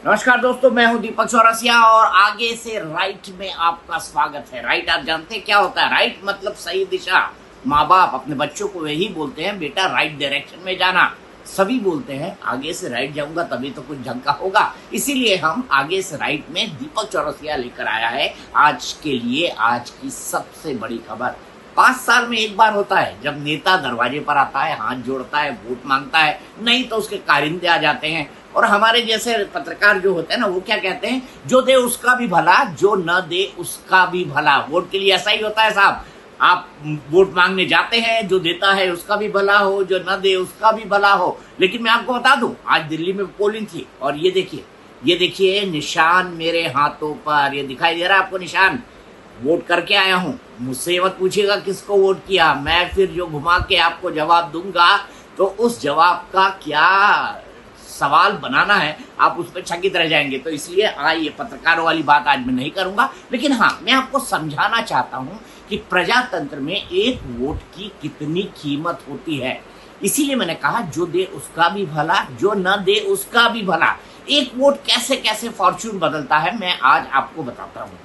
नमस्कार दोस्तों, मैं हूं दीपक चौरसिया और आगे से राइट में आपका स्वागत है। राइट आप जानते हैं क्या होता है? राइट मतलब सही दिशा। माँ बाप अपने बच्चों को यही बोलते हैं, बेटा राइट डायरेक्शन में जाना। सभी बोलते हैं आगे से राइट जाऊंगा तभी तो कुछ ढंग का होगा। इसीलिए हम आगे से राइट में दीपक चौरसिया लेकर आया है आज के लिए आज की सबसे बड़ी खबर। 5 साल में एक बार होता है जब नेता दरवाजे पर आता है, हाथ जोड़ता है, वोट मांगता है, नहीं तो उसके कारिंदे आ जाते हैं। और हमारे जैसे पत्रकार जो होते हैं ना, वो क्या कहते हैं, जो दे उसका भी भला, जो न दे उसका भी भला। वोट के लिए ऐसा ही होता है साहब। आप वोट मांगने जाते हैं, जो देता है उसका भी भला हो, जो न दे उसका भी भला हो। लेकिन मैं आपको बता दूं, आज दिल्ली में पोलिंग थी और ये देखिए निशान मेरे हाथों पर, ये दिखाई दे रहा है आपको निशान। वोट करके आया हूं, मुझसे मत पूछिएगा किसको वोट किया। मैं फिर जो घुमा के आपको जवाब दूंगा तो उस जवाब का क्या सवाल बनाना है, आप उस पर चकित रह जाएंगे। तो इसलिए ये पत्रकारों वाली बात आज मैं नहीं करूंगा। लेकिन हाँ, मैं आपको समझाना चाहता हूं कि प्रजातंत्र में एक वोट की कितनी कीमत होती है। इसीलिए मैंने कहा जो दे उसका भी भला, जो न दे उसका भी भला। एक वोट कैसे कैसे फॉर्च्यून बदलता है, मैं आज आपको बताता हूं।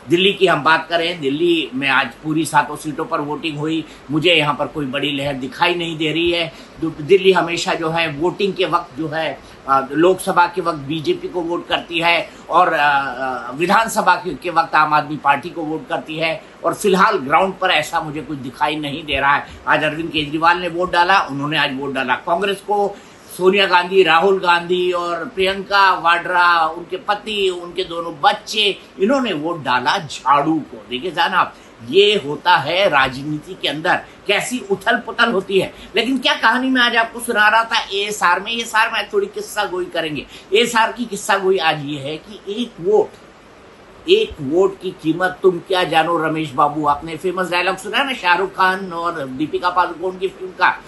दिल्ली की हम बात करें, दिल्ली में आज पूरी 7 सीटों पर वोटिंग हुई। मुझे यहाँ पर कोई बड़ी लहर दिखाई नहीं दे रही है। दिल्ली हमेशा जो है वोटिंग के वक्त जो है लोकसभा के वक्त बीजेपी को वोट करती है और विधानसभा के वक्त आम आदमी पार्टी को वोट करती है। और फिलहाल ग्राउंड पर ऐसा मुझे कुछ दिखाई नहीं दे रहा है। आज अरविंद केजरीवाल ने वोट डाला, उन्होंने आज वोट डाला कांग्रेस को। सोनिया गांधी, राहुल गांधी और प्रियंका वाड्रा, उनके पति, उनके दोनों बच्चे, इन्होंने वोट डाला झाड़ू को। देखिए साहब, ये होता है राजनीति के अंदर, कैसी उथल पुथल होती है। लेकिन क्या कहानी मैं आज आपको सुना रहा था एएसआर में, ये सार में थोड़ी किस्सा गोई करेंगे। एएसआर की किस्सा गोई आज ये है कि एक वोट की कीमत तुम क्या जानो रमेश बाबू। आपने फेमस डायलॉग सुना है ना शाहरुख खान और दीपिका पादुकोण की फिल्म का,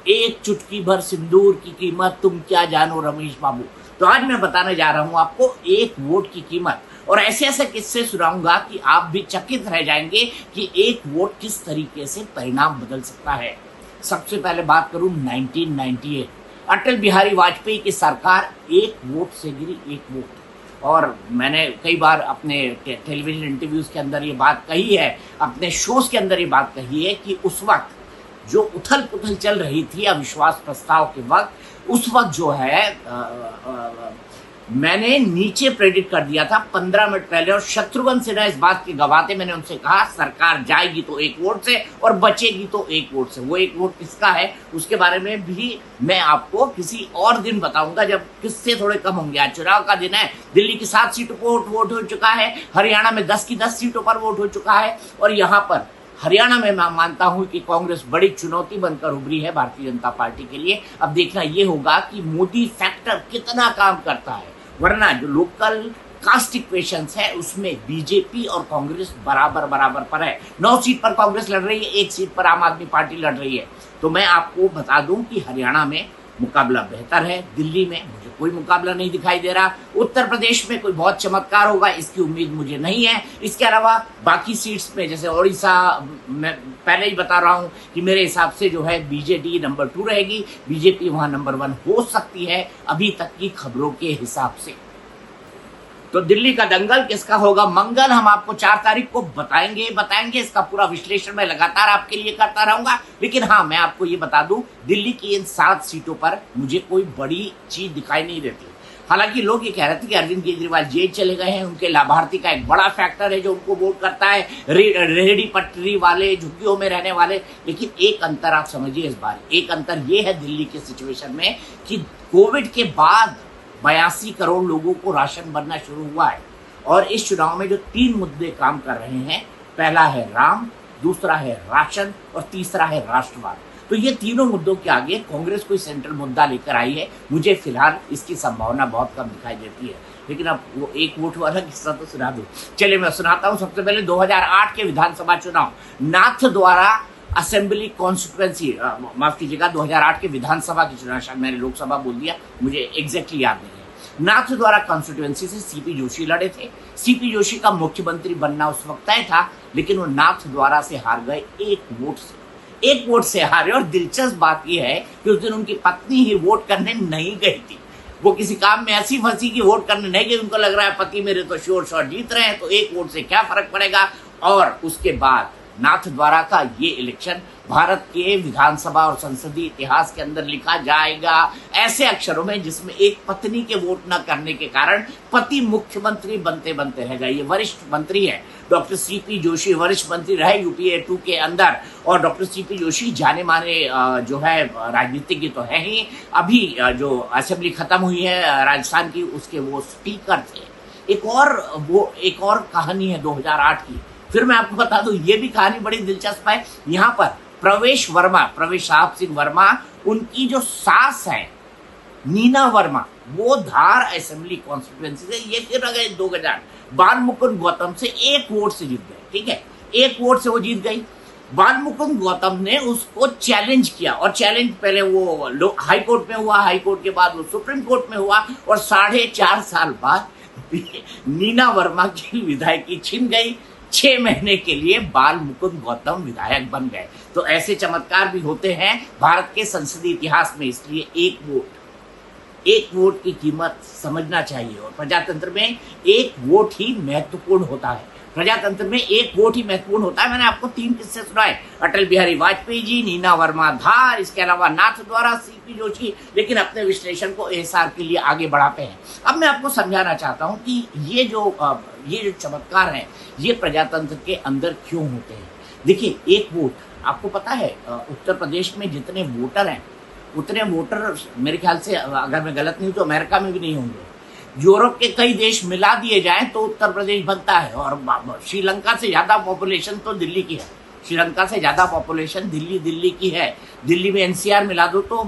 एक चुटकी भर सिंदूर की कीमत तुम क्या जानो रमेश बाबू। तो आज मैं बताने जा रहा हूं आपको एक वोट की कीमत, और ऐसे ऐसे किस्से सुनाऊंगा कि आप भी चकित रह जाएंगे कि एक वोट किस तरीके से परिणाम बदल सकता है। सबसे पहले बात करूं 1998, अटल बिहारी वाजपेयी की सरकार एक वोट से गिरी, एक वोट। और मैंने कई बार अपने टेलीविजन इंटरव्यूज के अंदर ये बात कही है, अपने शोज के अंदर ये बात कही है कि उस वक्त जो उथल पुथल चल रही थी अविश्वास प्रस्ताव के वक्त, उस वक्त जो है मैंने नीचे प्रेडिक्ट कर दिया था 15 मिनट पहले। और शत्रुघ्न सिन्हा इस बात के गवाते, मैंने उनसे कहा सरकार जाएगी तो एक वोट से और बचेगी तो एक वोट से। वो एक वोट किसका है उसके बारे में भी मैं आपको किसी और दिन बताऊंगा, जब किससे थोड़े कम होंगे। आज चुनाव का दिन है, दिल्ली की 7 सीटों पर वोट हो चुका है, हरियाणा में 10 की 10 सीटों पर वोट हो चुका है। और यहाँ पर हरियाणा में मैं मानता हूं कि कांग्रेस बड़ी चुनौती बनकर उभरी है भारतीय जनता पार्टी के लिए। अब देखना यह होगा कि मोदी फैक्टर कितना काम करता है, वरना जो लोकल कास्ट इक्वेशंस है उसमें बीजेपी और कांग्रेस बराबर पर है। 9 सीट पर कांग्रेस लड़ रही है, 1 सीट पर आम आदमी पार्टी लड़ रही है। तो मैं आपको बता दूं कि हरियाणा में मुकाबला बेहतर है, दिल्ली में मुझे कोई मुकाबला नहीं दिखाई दे रहा। उत्तर प्रदेश में कोई बहुत चमत्कार होगा इसकी उम्मीद मुझे नहीं है। इसके अलावा बाकी सीट्स में जैसे ओडिशा, मैं पहले ही बता रहा हूं कि मेरे हिसाब से जो है बीजेडी नंबर 2 रहेगी, बीजेपी वहां नंबर 1 हो सकती है अभी तक की खबरों के हिसाब से। तो दिल्ली का दंगल किसका होगा मंगल, हम आपको 4 तारीख को बताएंगे। इसका पूरा विश्लेषण मैं लगातार आपके लिए करता रहूंगा। लेकिन हाँ, मैं आपको ये बता दूं, दिल्ली की इन 7 सीटों पर मुझे कोई बड़ी चीज दिखाई नहीं देती। हालांकि लोग ये कह रहे थे कि अरविंद केजरीवाल जेल चले गए हैं, उनके लाभार्थी का एक बड़ा फैक्टर है जो उनको वोट करता है, रेहड़ी पटरी वाले, झुग्गियों में रहने वाले। लेकिन एक अंतर आप समझिए इस बार, एक अंतर ये है दिल्ली के सिचुएशन में कि कोविड के बाद 82 करोड़ लोगों को राशन बनना शुरू हुआ है। और इस चुनाव में जो 3 मुद्दे काम कर रहे हैं, पहला है राम, दूसरा है राशन और तीसरा है राष्ट्रवाद। तो ये तीनों मुद्दों के आगे कांग्रेस कोई सेंट्रल मुद्दा लेकर आई है, मुझे फिलहाल इसकी संभावना बहुत कम दिखाई देती है। लेकिन अब वो एक वोट वाला किस्सा तो सुना दो। चलिए मैं सुनाता हूँ। सबसे पहले 2008 के विधानसभा चुनाव, नाथ द्वारा असेंबली कॉन्स्टिट्यूएंसी, माफ कीजिएगा 2008 के विधानसभा की चुनाव, शायद मैंने लोकसभा बोल दिया, मुझे एग्जैक्टली याद नहीं है। नाथ द्वारा कॉन्स्टिट्यूएंसी से सीपी जोशी लड़े थे। सीपी जोशी का मुख्यमंत्री बनना उस वक्त तय था, लेकिन वो नाथ द्वारा से हार गए, एक वोट से हारे। और दिलचस्प बात यह है कि उस दिन उनकी पत्नी ही वोट करने नहीं गई थी। वो किसी काम में ऐसी फंसी कि वोट करने नहीं गई, उनको लग रहा है पति मेरे तो श्योर शॉट जीत रहे हैं, तो एक वोट से क्या फर्क पड़ेगा। और उसके बाद नाथद्वारा का ये इलेक्शन भारत के विधानसभा और संसदीय इतिहास के अंदर लिखा जाएगा ऐसे अक्षरों में जिसमें एक पत्नी के वोट न करने के कारण पति मुख्यमंत्री बनते बनते रह गए। ये वरिष्ठ मंत्री है डॉक्टर सीपी जोशी, वरिष्ठ मंत्री रहे यूपीए 2 के अंदर। और डॉक्टर सीपी जोशी जाने माने जो है राजनीतिज्ञ तो है ही, अभी जो असेंबली खत्म हुई है राजस्थान की उसके वो स्पीकर थे। एक और कहानी है 2008 की, फिर मैं आपको बता दूं ये भी कहानी बड़ी दिलचस्प है। यहाँ पर प्रवेश साहब सिंह वर्मा, उनकी जो सास है नीना वर्मा, वो धार असेंबली कॉन्स्टिट्यूएंसी से ये फिर गए 2000 बालमुकुंद गौतम से 1 वोट से जीत गए। ठीक है, 1 वोट से वो जीत गई। बालमुकुंद गौतम ने उसको चैलेंज किया और चैलेंज पहले वो हाई कोर्ट में हुआ, हाई कोर्ट के बाद वो सुप्रीम कोर्ट में हुआ और 4.5 साल बाद नीना वर्मा की विधायकी छिन गई। 6 महीने के लिए बालमुकुंद गौतम विधायक बन गए। तो ऐसे चमत्कार भी होते हैं भारत के संसदीय इतिहास में। इसलिए एक वोट की कीमत समझना चाहिए और प्रजातंत्र में 1 वोट ही महत्वपूर्ण होता है। प्रजातंत्र में 1 वोट ही महत्वपूर्ण होता है। मैंने आपको 3 किस्से सुनाए, अटल बिहारी वाजपेयी जी, नीना वर्मा धार, इसके अलावा नाथद्वारा, सीपी जोशी, लेकिन अपने विश्लेषण को एएसआर के लिए आगे बढ़ाते हैं। अब मैं आपको समझाना चाहता हूं कि ये जो चमत्कार है ये प्रजातंत्र के अंदर क्यों होते हैं। देखिए, 1 वोट, आपको पता है उत्तर प्रदेश में जितने वोटर हैं उतने वोटर मेरे ख्याल से, अगर मैं गलत नहीं हूं तो अमेरिका में भी नहीं होंगे। यूरोप के कई देश मिला दिए जाएं तो उत्तर प्रदेश बनता है। और श्रीलंका से ज्यादा पॉपुलेशन तो दिल्ली की है, श्रीलंका से ज्यादा पॉपुलेशन दिल्ली की है। दिल्ली में एनसीआर मिला दो तो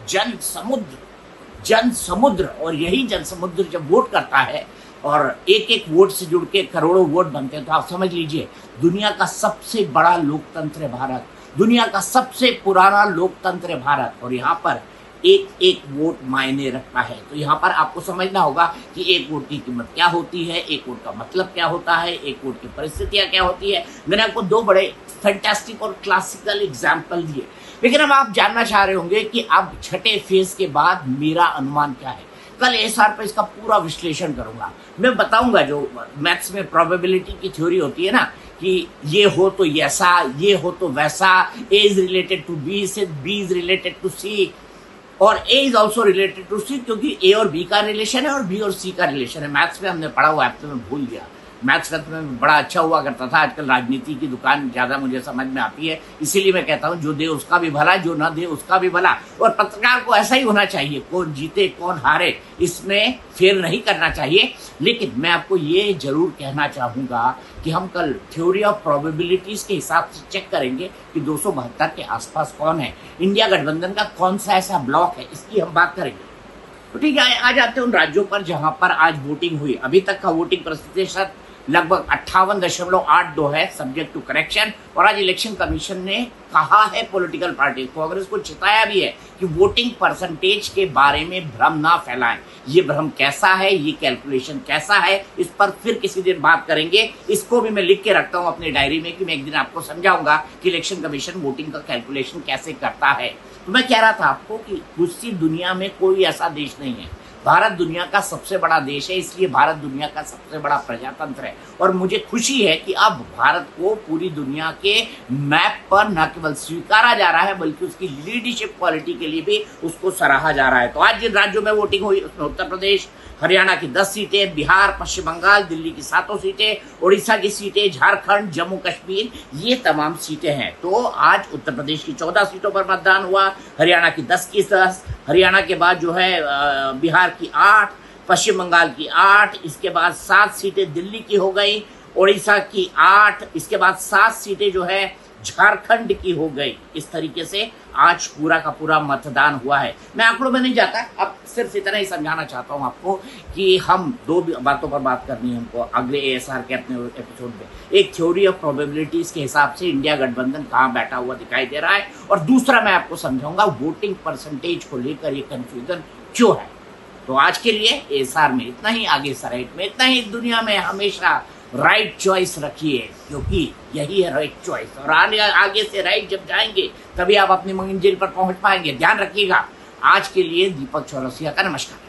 जन समुद्र, और यही जन समुद्र जब वोट करता है और एक वोट से जुड़ के करोड़ों वोट बनते हैं, तो आप समझ लीजिए दुनिया का सबसे बड़ा लोकतंत्र है भारत, दुनिया का सबसे पुराना लोकतंत्र है भारत। और यहाँ पर एक वोट मायने रखता है। तो यहाँ पर आपको समझना होगा कि 1 वोट की कीमत क्या होती है, 1 वोट का मतलब क्या होता है, 1 वोट की परिस्थितियां क्या होती है। मैंने आपको 2 बड़े फैंटास्टिक और क्लासिकल एग्जाम्पल दिए, लेकिन अब आप जानना चाह रहे होंगे कि अब छठे फेज के बाद मेरा अनुमान क्या है। कल एएसआर पर इसका पूरा विश्लेषण करूंगा। मैं बताऊंगा जो मैथ्स में प्रोबेबिलिटी की थ्योरी होती है ना, कि ये हो तो ऐसा, ये हो तो वैसा, ए इज रिलेटेड टू बी से बी इज रिलेटेड टू सी और ए इज ऑल्सो रिलेटेड टू सी, क्योंकि ए और बी का रिलेशन है और बी और सी का रिलेशन है। मैथ्स में हमने पढ़ा हुआ है, तो मैं भूल गया। मैथ्स में बड़ा अच्छा हुआ करता था, आजकल राजनीति की दुकान ज्यादा मुझे समझ में आती है, इसीलिए मैं कहता हूँ जो दे उसका भी भला, जो ना दे उसका भी भला। और पत्रकार को ऐसा ही होना चाहिए, कौन जीते कौन हारे इसमें फेर नहीं करना चाहिए। लेकिन मैं आपको ये जरूर कहना चाहूंगा कि हम कल थ्योरी ऑफ प्रोबेबिलिटीज के हिसाब से चेक करेंगे कि 272 के आसपास कौन है, इंडिया गठबंधन का कौन सा ऐसा ब्लॉक है, इसकी हम बात करेंगे। तो ठीक है, आ जाते हैं उन राज्यों पर जहां पर आज वोटिंग हुई। अभी तक का वोटिंग प्रतिशत लगभग 58.82 है, सब्जेक्ट टू करेक्शन। और आज इलेक्शन कमीशन ने कहा है पॉलिटिकल पार्टी को, कांग्रेस को चिताया भी है कि वोटिंग परसेंटेज के बारे में भ्रम ना फैलाएं। ये भ्रम कैसा है, ये कैलकुलेशन कैसा है, इस पर फिर किसी दिन बात करेंगे। इसको भी मैं लिख के रखता हूं अपनी डायरी में कि मैं एक दिन आपको समझाऊंगा कि इलेक्शन कमीशन वोटिंग का कैलकुलेशन कैसे करता है। तो मैं कह रहा था आपको कि दूसरी दुनिया में कोई ऐसा देश नहीं है। भारत दुनिया का सबसे बड़ा देश है, इसलिए भारत दुनिया का सबसे बड़ा प्रजातंत्र है। और मुझे खुशी है कि अब भारत को पूरी दुनिया के मैप पर न केवल स्वीकारा जा रहा है बल्कि उसकी लीडरशिप क्वालिटी के लिए भी उसको सराहा जा रहा है। तो आज जिन राज्यों में वोटिंग हुई उसमें उत्तर प्रदेश, हरियाणा की 10 सीटें, बिहार, पश्चिम बंगाल, दिल्ली की 7 सीटें, उड़ीसा की सीटें, झारखंड, जम्मू कश्मीर, ये तमाम सीटें हैं। तो आज उत्तर प्रदेश की 14 सीटों पर मतदान हुआ, हरियाणा की 10 की 10, हरियाणा के बाद जो है बिहार की 8, पश्चिम बंगाल की 8, इसके बाद 7 सीटें दिल्ली की हो गई, उड़ीसा की 8, इसके बाद 7 सीटें जो है झारखंड की हो गई। इस तरीके से आज पूरा का पूरा मतदान हुआ है। मैं आंकड़ों में नहीं जाता, अब सिर्फ इतना ही समझाना चाहता हूं आपको कि हम 2 बातों पर बात करनी है हमको अगले एएसआर के अपने एपिसोड में। एक थ्योरी ऑफ प्रोबेबिलिटीज के हिसाब से इंडिया गठबंधन कहां बैठा हुआ दिखाई दे रहा है, और दूसरा मैं आपको समझाऊंगा वोटिंग परसेंटेज को लेकर ये कंफ्यूजन क्यों है। तो आज के लिए एएसआर में इतना ही, आगे सराइट में इतना ही। दुनिया में हमेशा राइट चॉइस रखिए, क्योंकि यही है राइट चॉइस। और आगे से राइट जब जाएंगे तभी आप अपनी मंजिल पर पहुंच पाएंगे। ध्यान रखिएगा। आज के लिए दीपक चौरसिया का नमस्कार।